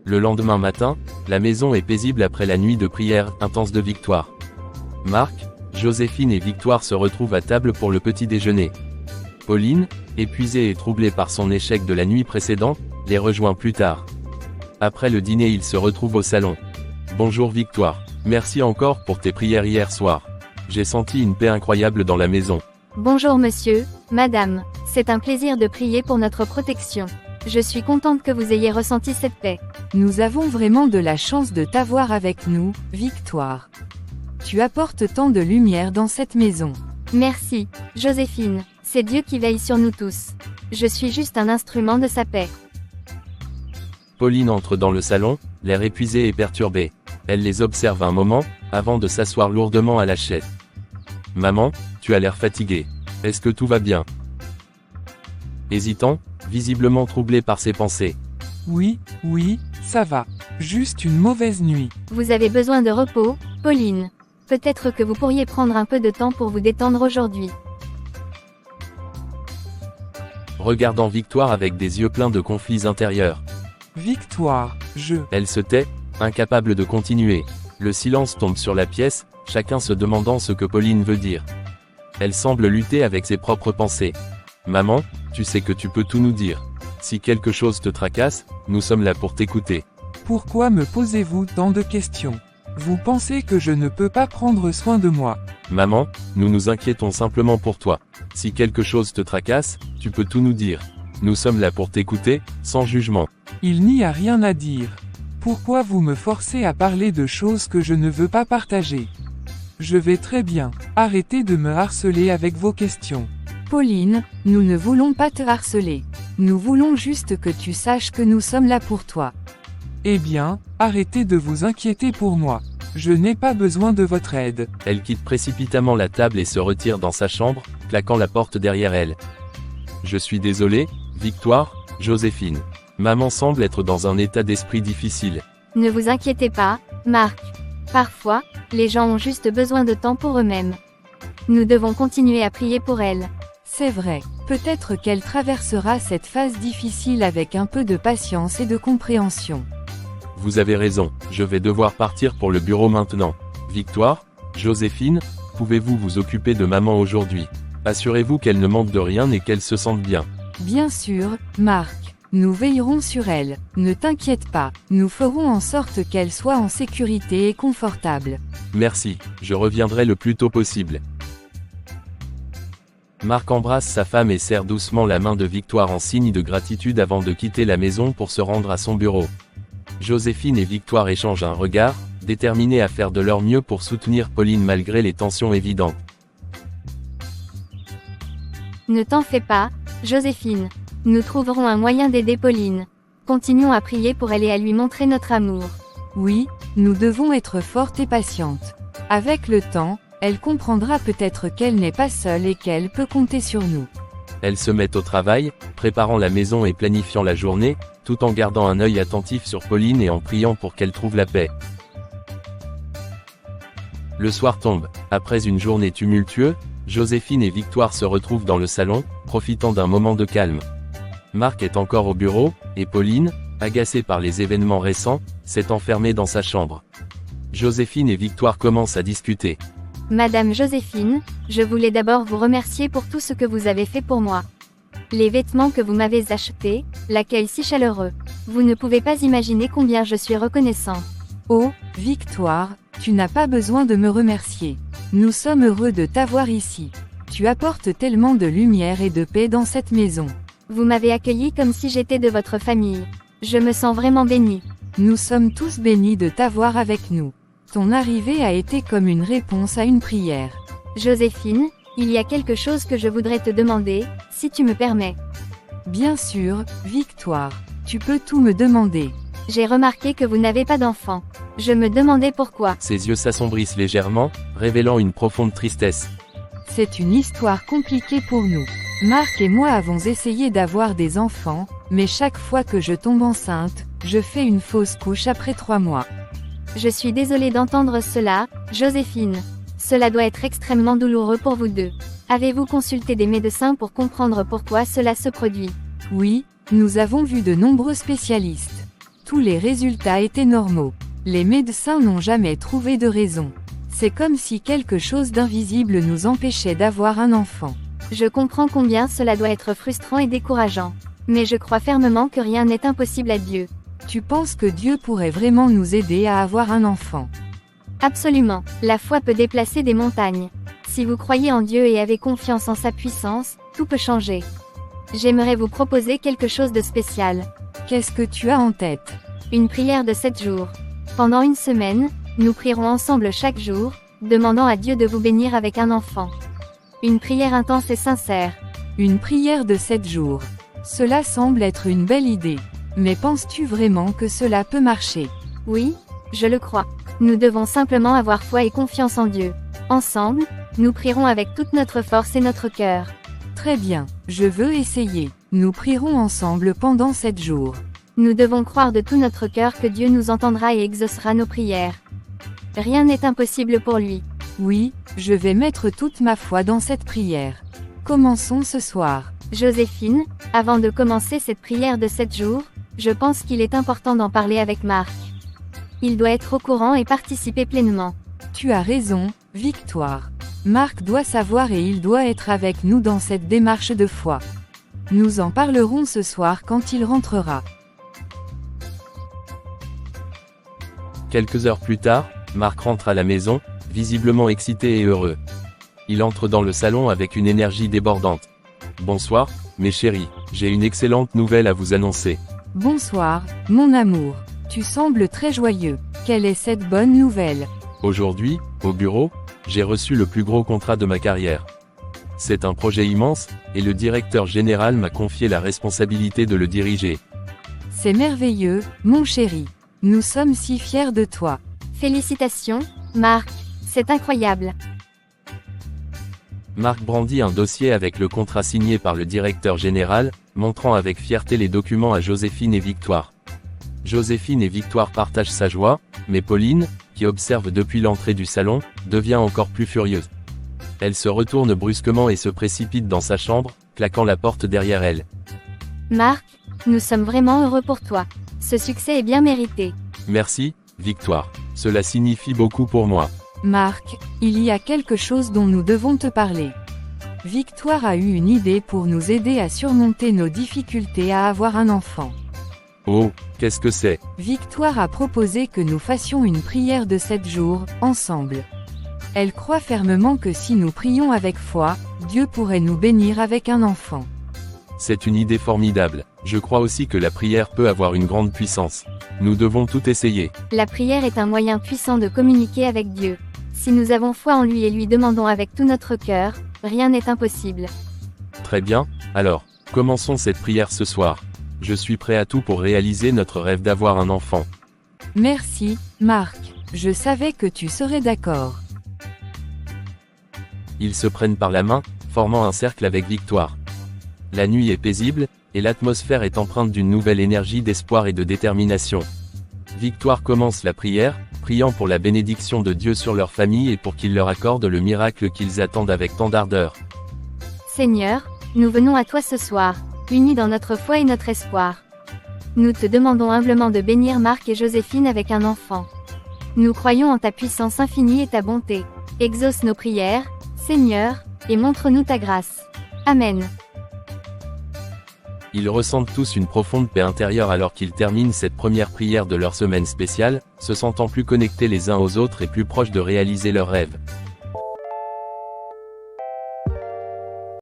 Le lendemain matin, la maison est paisible après la nuit de prière intense de Victoire. Marc, Joséphine et Victoire se retrouvent à table pour le petit déjeuner. Pauline, épuisée et troublée par son échec de la nuit précédente, les rejoint plus tard. Après le dîner, ils se retrouvent au salon. Bonjour Victoire, merci encore pour tes prières hier soir. J'ai senti une paix incroyable dans la maison. Bonjour monsieur, madame, c'est un plaisir de prier pour notre protection. Je suis contente que vous ayez ressenti cette paix. Nous avons vraiment de la chance de t'avoir avec nous, Victoire. Tu apportes tant de lumière dans cette maison. Merci, Joséphine, c'est Dieu qui veille sur nous tous. Je suis juste un instrument de sa paix. Pauline entre dans le salon, l'air épuisé et perturbé. Elle les observe un moment, avant de s'asseoir lourdement à la chaise. Maman, tu as l'air fatiguée. Est-ce que tout va bien? Hésitant, visiblement troublé par ses pensées. Oui, ça va. Juste une mauvaise nuit. Vous avez besoin de repos, Pauline. Peut-être que vous pourriez prendre un peu de temps pour vous détendre aujourd'hui. Regardant Victoire avec des yeux pleins de conflits intérieurs. Victoire, Elle se tait, incapable de continuer. Le silence tombe sur la pièce, chacun se demandant ce que Pauline veut dire. Elle semble lutter avec ses propres pensées. Maman, tu sais que tu peux tout nous dire. Si quelque chose te tracasse, nous sommes là pour t'écouter. Pourquoi me posez-vous tant de questions? Vous pensez que je ne peux pas prendre soin de moi? Maman, nous nous inquiétons simplement pour toi. Si quelque chose te tracasse, tu peux tout nous dire. Nous sommes là pour t'écouter, sans jugement. Il n'y a rien à dire. Pourquoi vous me forcez à parler de choses que je ne veux pas partager? Je vais très bien. Arrêtez de me harceler avec vos questions. Pauline, nous ne voulons pas te harceler. Nous voulons juste que tu saches que nous sommes là pour toi. Eh bien, arrêtez de vous inquiéter pour moi. Je n'ai pas besoin de votre aide. Elle quitte précipitamment la table et se retire dans sa chambre, claquant la porte derrière elle. Je suis désolé, Victoire, Joséphine. Maman semble être dans un état d'esprit difficile. Ne vous inquiétez pas, Marc. Parfois, les gens ont juste besoin de temps pour eux-mêmes. Nous devons continuer à prier pour elle. C'est vrai, peut-être qu'elle traversera cette phase difficile avec un peu de patience et de compréhension. Vous avez raison, je vais devoir partir pour le bureau maintenant. Victoire, Joséphine, pouvez-vous vous occuper de maman aujourd'hui? Assurez-vous qu'elle ne manque de rien et qu'elle se sente bien. Bien sûr, Marc. Nous veillerons sur elle. Ne t'inquiète pas, nous ferons en sorte qu'elle soit en sécurité et confortable. Merci, je reviendrai le plus tôt possible. Marc embrasse sa femme et serre doucement la main de Victoire en signe de gratitude avant de quitter la maison pour se rendre à son bureau. Joséphine et Victoire échangent un regard, déterminés à faire de leur mieux pour soutenir Pauline malgré les tensions évidentes. Ne t'en fais pas, Joséphine. Nous trouverons un moyen d'aider Pauline. Continuons à prier pour elle et à lui montrer notre amour. Oui, nous devons être fortes et patientes. Avec le temps, elle comprendra peut-être qu'elle n'est pas seule et qu'elle peut compter sur nous. Elles se mettent au travail, préparant la maison et planifiant la journée, tout en gardant un œil attentif sur Pauline et en priant pour qu'elle trouve la paix. Le soir tombe. Après une journée tumultueuse, Joséphine et Victoire se retrouvent dans le salon, profitant d'un moment de calme. Marc est encore au bureau, et Pauline, agacée par les événements récents, s'est enfermée dans sa chambre. Joséphine et Victoire commencent à discuter. Madame Joséphine, je voulais d'abord vous remercier pour tout ce que vous avez fait pour moi. Les vêtements que vous m'avez achetés, l'accueil si chaleureux. Vous ne pouvez pas imaginer combien je suis reconnaissant. Oh, Victoire, tu n'as pas besoin de me remercier. Nous sommes heureux de t'avoir ici. Tu apportes tellement de lumière et de paix dans cette maison. Vous m'avez accueilli comme si j'étais de votre famille. Je me sens vraiment bénie. Nous sommes tous bénis de t'avoir avec nous. Ton arrivée a été comme une réponse à une prière. Joséphine, il y a quelque chose que je voudrais te demander, si tu me permets. Bien sûr, Victoire, tu peux tout me demander. J'ai remarqué que vous n'avez pas d'enfant. Je me demandais pourquoi. Ses yeux s'assombrissent légèrement, révélant une profonde tristesse. C'est une histoire compliquée pour nous. Marc et moi avons essayé d'avoir des enfants, mais chaque fois que je tombe enceinte, je fais une fausse couche après 3 mois. Je suis désolée d'entendre cela, Joséphine. Cela doit être extrêmement douloureux pour vous deux. Avez-vous consulté des médecins pour comprendre pourquoi cela se produit? Oui, nous avons vu de nombreux spécialistes. Tous les résultats étaient normaux. Les médecins n'ont jamais trouvé de raison. C'est comme si quelque chose d'invisible nous empêchait d'avoir un enfant. Je comprends combien cela doit être frustrant et décourageant. Mais je crois fermement que rien n'est impossible à Dieu. Tu penses que Dieu pourrait vraiment nous aider à avoir un enfant? Absolument, la foi peut déplacer des montagnes. Si vous croyez en Dieu et avez confiance en sa puissance, tout peut changer. J'aimerais vous proposer quelque chose de spécial. Qu'est-ce que tu as en tête? Une prière de 7 jours. Pendant une semaine, nous prierons ensemble chaque jour, demandant à Dieu de vous bénir avec un enfant. Une prière intense et sincère. Une prière de 7 jours. Cela semble être une belle idée. Mais penses-tu vraiment que cela peut marcher? Oui, je le crois. Nous devons simplement avoir foi et confiance en Dieu. Ensemble, nous prierons avec toute notre force et notre cœur. Très bien, je veux essayer. Nous prierons ensemble pendant 7 jours. Nous devons croire de tout notre cœur que Dieu nous entendra et exaucera nos prières. Rien n'est impossible pour lui. Oui, je vais mettre toute ma foi dans cette prière. Commençons ce soir. Joséphine, avant de commencer cette prière de 7 jours, je pense qu'il est important d'en parler avec Marc. Il doit être au courant et participer pleinement. Tu as raison, Victoire. Marc doit savoir et il doit être avec nous dans cette démarche de foi. Nous en parlerons ce soir quand il rentrera. Quelques heures plus tard, Marc rentre à la maison, visiblement excité et heureux. Il entre dans le salon avec une énergie débordante. Bonsoir, mes chéris, j'ai une excellente nouvelle à vous annoncer. Bonsoir, mon amour. Tu sembles très joyeux. Quelle est cette bonne nouvelle? Aujourd'hui, au bureau, j'ai reçu le plus gros contrat de ma carrière. C'est un projet immense, et le directeur général m'a confié la responsabilité de le diriger. C'est merveilleux, mon chéri. Nous sommes si fiers de toi. Félicitations, Marc. C'est incroyable. Marc brandit un dossier avec le contrat signé par le directeur général, montrant avec fierté les documents à Joséphine et Victoire. Joséphine et Victoire partagent sa joie, mais Pauline, qui observe depuis l'entrée du salon, devient encore plus furieuse. Elle se retourne brusquement et se précipite dans sa chambre, claquant la porte derrière elle. Marc, nous sommes vraiment heureux pour toi. Ce succès est bien mérité. Merci, Victoire. Cela signifie beaucoup pour moi. Marc, il y a quelque chose dont nous devons te parler. Victoire a eu une idée pour nous aider à surmonter nos difficultés à avoir un enfant. Oh, qu'est-ce que c'est? Victoire a proposé que nous fassions une prière de 7 jours, ensemble. Elle croit fermement que si nous prions avec foi, Dieu pourrait nous bénir avec un enfant. C'est une idée formidable. Je crois aussi que la prière peut avoir une grande puissance. Nous devons tout essayer. La prière est un moyen puissant de communiquer avec Dieu. Si nous avons foi en lui et lui demandons avec tout notre cœur, rien n'est impossible. Très bien, alors, commençons cette prière ce soir. Je suis prêt à tout pour réaliser notre rêve d'avoir un enfant. Merci, Marc. Je savais que tu serais d'accord. Ils se prennent par la main, formant un cercle avec Victoire. La nuit est paisible, et l'atmosphère est empreinte d'une nouvelle énergie d'espoir et de détermination. Victoire commence la prière, priant pour la bénédiction de Dieu sur leur famille et pour qu'il leur accorde le miracle qu'ils attendent avec tant d'ardeur. Seigneur, nous venons à toi ce soir, unis dans notre foi et notre espoir. Nous te demandons humblement de bénir Marc et Joséphine avec un enfant. Nous croyons en ta puissance infinie et ta bonté. Exauce nos prières, Seigneur, et montre-nous ta grâce. Amen. Ils ressentent tous une profonde paix intérieure alors qu'ils terminent cette première prière de leur semaine spéciale, se sentant plus connectés les uns aux autres et plus proches de réaliser leurs rêves.